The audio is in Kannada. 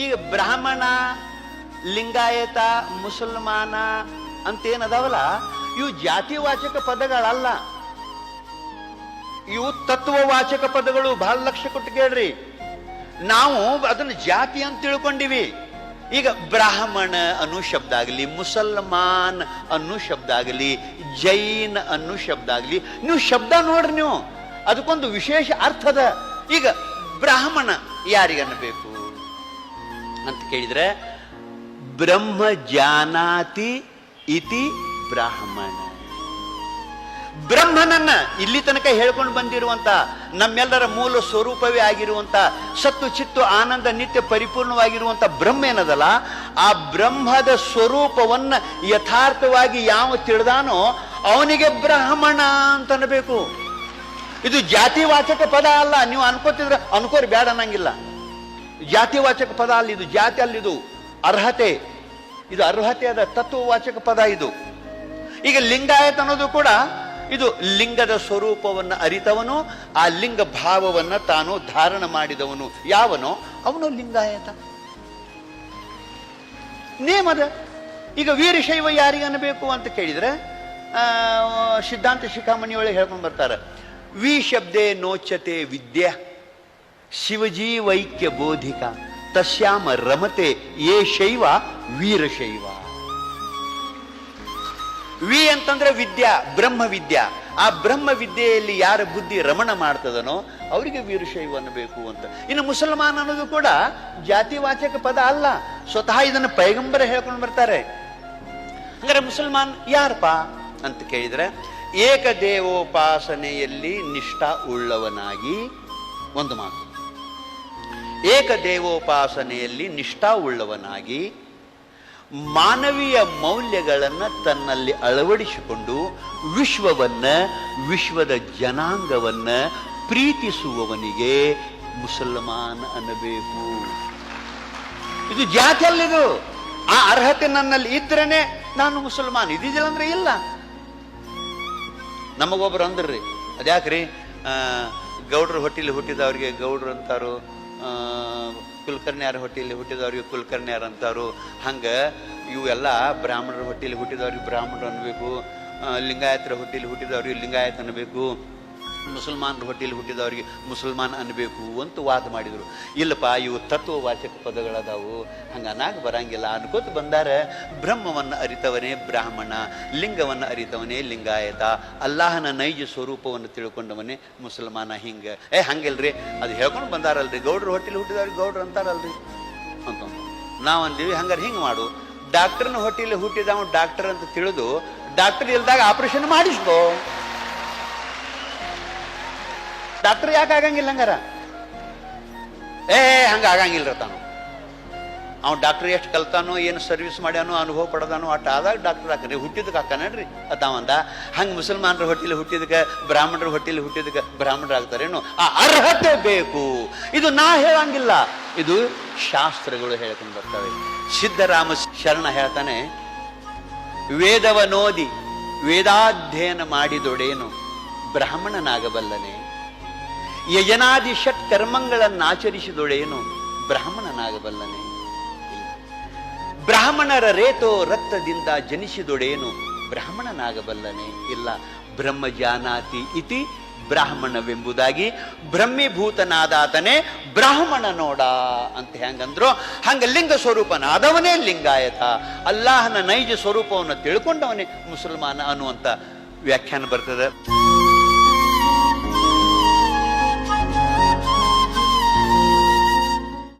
ಈಗ ಬ್ರಾಹ್ಮಣ, ಲಿಂಗಾಯತ, ಮುಸಲ್ಮಾನ ಅಂತೇನದಾವಲ್ಲ, ಇವು ಜಾತಿವಾಚಕ ಪದಗಳಲ್ಲ, ಇವು ತತ್ವವಾಚಕ ಪದಗಳು. ಬಹಳ ಲಕ್ಷ್ಯ ಕೊಟ್ಟು ಕೇಳ್ರಿ. ನಾವು ಅದನ್ನು ಜಾತಿ ಅಂತ ತಿಳ್ಕೊಂಡಿವಿ. ಈಗ ಬ್ರಾಹ್ಮಣ ಅನ್ನೋ ಶಬ್ದ ಆಗಲಿ, ಮುಸಲ್ಮಾನ್ ಅನ್ನೋ ಶಬ್ದ ಆಗಲಿ, ಜೈನ್ ಅನ್ನೋ ಶಬ್ದ ಆಗಲಿ, ನೀವು ಶಬ್ದ ನೋಡ್ರಿ, ನೀವು ಅದಕ್ಕೊಂದು ವಿಶೇಷ ಅರ್ಥದ. ಈಗ ಬ್ರಾಹ್ಮಣ ಯಾರಿಗನ್ನಬೇಕು ಅಂತ ಕೇಳಿದ್ರೆ, ಬ್ರಹ್ಮ ಜಾನಾತಿ ಇತಿ ಬ್ರಾಹ್ಮಣ. ಬ್ರಹ್ಮನನ್ನ ಇಲ್ಲಿ ತನಕ ಹೇಳ್ಕೊಂಡು ಬಂದಿರುವಂತ, ನಮ್ಮೆಲ್ಲರ ಮೂಲ ಸ್ವರೂಪವೇ ಆಗಿರುವಂತ, ಸತ್ತು ಚಿತ್ತು ಆನಂದ ನಿತ್ಯ ಪರಿಪೂರ್ಣವಾಗಿರುವಂತ ಬ್ರಹ್ಮ ಏನದಲ್ಲ, ಆ ಬ್ರಹ್ಮದ ಸ್ವರೂಪವನ್ನ ಯಥಾರ್ಥವಾಗಿ ಯಾವ ತಿಳಿದಾನೋ ಅವನಿಗೆ ಬ್ರಾಹ್ಮಣ ಅಂತ ಅನ್ನಬೇಕು. ಇದು ಜಾತಿವಾಚಕ ಪದ ಅಲ್ಲ. ನೀವು ಅನ್ಕೋತಿದ್ರೆ ಅನ್ಕೋರಿ, ಬೇಡ ಅನ್ನಂಗಿಲ್ಲ. ಜಾತಿವಾಚಕ ಪದ ಅಲ್ಲ ಇದು, ಜಾತಿ ಅಲ್ಲ ಇದು, ಅರ್ಹತೆ. ಇದು ಅರ್ಹತೆ ಅದ ತತ್ವವಾಚಕ ಪದ ಇದು. ಈಗ ಲಿಂಗಾಯತ ಅನ್ನೋದು ಕೂಡ ಇದು ಲಿಂಗದ ಸ್ವರೂಪವನ್ನು ಅರಿತವನು, ಆ ಲಿಂಗ ಭಾವವನ್ನು ತಾನು ಧಾರಣ ಮಾಡಿದವನು ಯಾವನೋ ಅವನು ಲಿಂಗಾಯತ. ನೇಮದ. ಈಗ ವೀರಶೈವ ಯಾರಿಗನ್ನಬೇಕು ಅಂತ ಕೇಳಿದ್ರೆ, ಸಿದ್ಧಾಂತ ಶಿಖಾಮಣಿಯೊಳಗೆ ಹೇಳ್ಕೊಂಡು ಬರ್ತಾರೆ, ವಿ ಶಬ್ದೇ ನೋಚತೆ ವಿದ್ಯಾ ಶಿವಜೀವೈಕ್ಯ ಬೋಧಿಕ ತಸ್ಯಾಮ ರಮತೆ ಯೇ ಶೈವ ವೀರಶೈವ. ವಿ ಅಂತಂದ್ರೆ ವಿದ್ಯಾ, ಬ್ರಹ್ಮ ವಿದ್ಯಾ. ಆ ಬ್ರಹ್ಮ ವಿದ್ಯೆಯಲ್ಲಿ ಯಾರ ಬುದ್ಧಿ ರಮಣ ಮಾಡ್ತದನೋ ಅವರಿಗೆ ವೀರಶೈವ ಅನ್ನಬೇಕು ಅಂತ. ಇನ್ನು ಮುಸಲ್ಮಾನ್ ಅನ್ನೋದು ಕೂಡ ಜಾತಿವಾಚಕ ಪದ ಅಲ್ಲ, ಸ್ವತಃ ಇದನ್ನು ಪೈಗಂಬರ ಹೇಳ್ಕೊಂಡು ಬರ್ತಾರೆ. ಹಂಗಾರೆ ಮುಸಲ್ಮಾನ್ ಯಾರಪ್ಪ ಅಂತ ಕೇಳಿದ್ರೆ, ಏಕದೇವೋಪಾಸನೆಯಲ್ಲಿ ನಿಷ್ಠಾ ಉಳ್ಳವನಾಗಿ, ಒಂದು ಮಾತು, ಏಕದೇವೋಪಾಸನೆಯಲ್ಲಿ ನಿಷ್ಠಾ ಉಳ್ಳವನಾಗಿ ಮಾನವೀಯ ಮೌಲ್ಯಗಳನ್ನು ತನ್ನಲ್ಲಿ ಅಳವಡಿಸಿಕೊಂಡು ವಿಶ್ವವನ್ನ, ವಿಶ್ವದ ಜನಾಂಗವನ್ನ ಪ್ರೀತಿಸುವವನಿಗೆ ಮುಸಲ್ಮಾನ್ ಅನ್ನಬೇಕು. ಇದು ಜಾತಿ ಅಲ್ಲಿದು. ಆ ಅರ್ಹತೆ ನನ್ನಲ್ಲಿ ಇದ್ರೇನೆ ನಾನು ಮುಸಲ್ಮಾನ್, ಇದಿಲ್ಲ ಅಂದ್ರೆ ಇಲ್ಲ. ನಮಗೊಬ್ರು ಅಂದ್ರಿ, ಅದ್ಯಾಕ್ರಿ ಗೌಡ್ರ ಹೊಟ್ಟಿಲಿ ಹುಟ್ಟಿದವ್ರಿಗೆ ಗೌಡ್ರು ಅಂತಾರು, ಕುಲಕರ್ಣಿಯಾರ ಹೊಟ್ಟಿಲಿ ಹುಟ್ಟಿದವ್ರಿಗೆ ಕುಲಕರ್ಣಿಯಾರ ಅಂತಾರು. ಹಂಗ ಇವೆಲ್ಲ ಬ್ರಾಹ್ಮಣರ ಹೊಟ್ಟಿಲಿ ಹುಟ್ಟಿದವ್ರಿಗೆ ಬ್ರಾಹ್ಮಣರು ಅನ್ಬೇಕು, ಲಿಂಗಾಯತರ ಹೊಟ್ಟಿಲಿ ಹುಟ್ಟಿದವ್ರಿಗೆ ಲಿಂಗಾಯತ ಅನ್ಬೇಕು, ಮುಸಲ್ಮಾನರ ಹೊಟ್ಟಿಲಿ ಹುಟ್ಟಿದವ್ರಿಗೆ ಮುಸಲ್ಮಾನ್ ಅನ್ಬೇಕು ಅಂತ ವಾದ ಮಾಡಿದ್ರು. ಇಲ್ಲಪ್ಪ, ಇವು ತತ್ವವಾಚಕ ಪದಗಳದಾವು, ಹಂಗ ಅನಾಗ ಬರಂಗಿಲ್ಲ ಅನ್ಕೋತ ಬಂದಾರೆ. ಬ್ರಹ್ಮವನ್ನು ಅರಿತವನೇ ಬ್ರಾಹ್ಮಣ, ಲಿಂಗವನ್ನು ಅರಿತವನೇ ಲಿಂಗಾಯತ, ಅಲ್ಲಾಹನ ನೈಜ ಸ್ವರೂಪವನ್ನು ತಿಳ್ಕೊಂಡವನೇ ಮುಸಲ್ಮಾನ. ಹಿಂಗ ಹಂಗಿಲ್ರಿ, ಅದು ಹೇಳ್ಕೊಂಡು ಬಂದಾರಲ್ರಿ, ಗೌಡ್ರ ಹೊಟ್ಟಿಲಿ ಹುಟ್ಟಿದವ್ರಿಗೆ ಗೌಡ್ರು ಅಂತಾರಲ್ರಿ ಅಂತ ನಾವಂದೀವಿ. ಹಂಗಾರೆ ಹಿಂಗೆ ಮಾಡು, ಡಾಕ್ಟರ್ನ ಹೊಟ್ಟಿಲಿ ಹುಟ್ಟಿದವ ಡಾಕ್ಟರ್ ಅಂತ ತಿಳಿದು ಡಾಕ್ಟರ್ ಇಲ್ದಾಗ ಆಪರೇಷನ್ ಮಾಡಿಸ್ಕೋ. ಡಾಕ್ಟರ್ ಯಾಕೆ ಆಗಂಗಿಲ್ಲ ಹಂಗಾರ? ಹಂಗ ಆಗಂಗಿಲ್ರ. ತಾನು ಅವ್ನು ಡಾಕ್ಟರ್ ಎಷ್ಟು ಕಲ್ತಾನೋ, ಏನು ಸರ್ವಿಸ್ ಮಾಡ್ಯಾನೋ, ಅನುಭವ ಪಡೆದಾನೋ, ಅಟ್ ಆದಾಗ ಡಾಕ್ಟರ್ ಹಾಕಿ ಹುಟ್ಟಿದಕ್ಕೆ ಹಾಕಾನಡ್ರಿ ಅದಾವಂದ. ಹಂಗೆ ಮುಸಲ್ಮಾನರ ಹೊಟ್ಟಿಲಿ ಹುಟ್ಟಿದಕ್ಕೆ, ಬ್ರಾಹ್ಮಣರ ಹೊಟ್ಟಿಲಿ ಹುಟ್ಟಿದಕ್ಕೆ ಬ್ರಾಹ್ಮಣರು ಆಗ್ತಾರೇನು? ಆ ಅರ್ಹತೆ ಬೇಕು. ಇದು ನಾ ಹೇಳಂಗಿಲ್ಲ, ಇದು ಶಾಸ್ತ್ರಗಳು ಹೇಳ್ಕೊಂಡು ಬರ್ತವೆ. ಸಿದ್ಧರಾಮ ಶರಣ ಹೇಳ್ತಾನೆ, ವೇದವನೋದಿ ವೇದಾಧ್ಯಯನ ಮಾಡಿದೊಡೇನು ಬ್ರಾಹ್ಮಣನಾಗಬಲ್ಲನೆ, ಯಜನಾದಿ ಷಟ್ ಕರ್ಮಗಳನ್ನಾಚರಿಸಿದೊಡೇನು ಬ್ರಾಹ್ಮಣನಾಗಬಲ್ಲನೆ, ಬ್ರಾಹ್ಮಣರ ರೇತೋ ರಕ್ತದಿಂದ ಜನಿಸಿದೊಡೇನು ಬ್ರಾಹ್ಮಣನಾಗಬಲ್ಲನೆ. ಇಲ್ಲ, ಬ್ರಹ್ಮ ಜಾನಾತಿ ಇತಿ ಬ್ರಾಹ್ಮಣವೆಂಬುದಾಗಿ ಬ್ರಹ್ಮೀಭೂತನಾದಾತನೇ ಬ್ರಾಹ್ಮಣ ನೋಡ ಅಂತ ಹೆಂಗಂದ್ರು, ಹಂಗ ಲಿಂಗ ಸ್ವರೂಪನಾದವನೇ ಲಿಂಗಾಯತ, ಅಲ್ಲಾಹನ ನೈಜ ಸ್ವರೂಪವನ್ನು ತಿಳ್ಕೊಂಡವನೇ ಮುಸಲ್ಮಾನ ಅನ್ನುವಂಥ ವ್ಯಾಖ್ಯಾನ ಬರ್ತದೆ.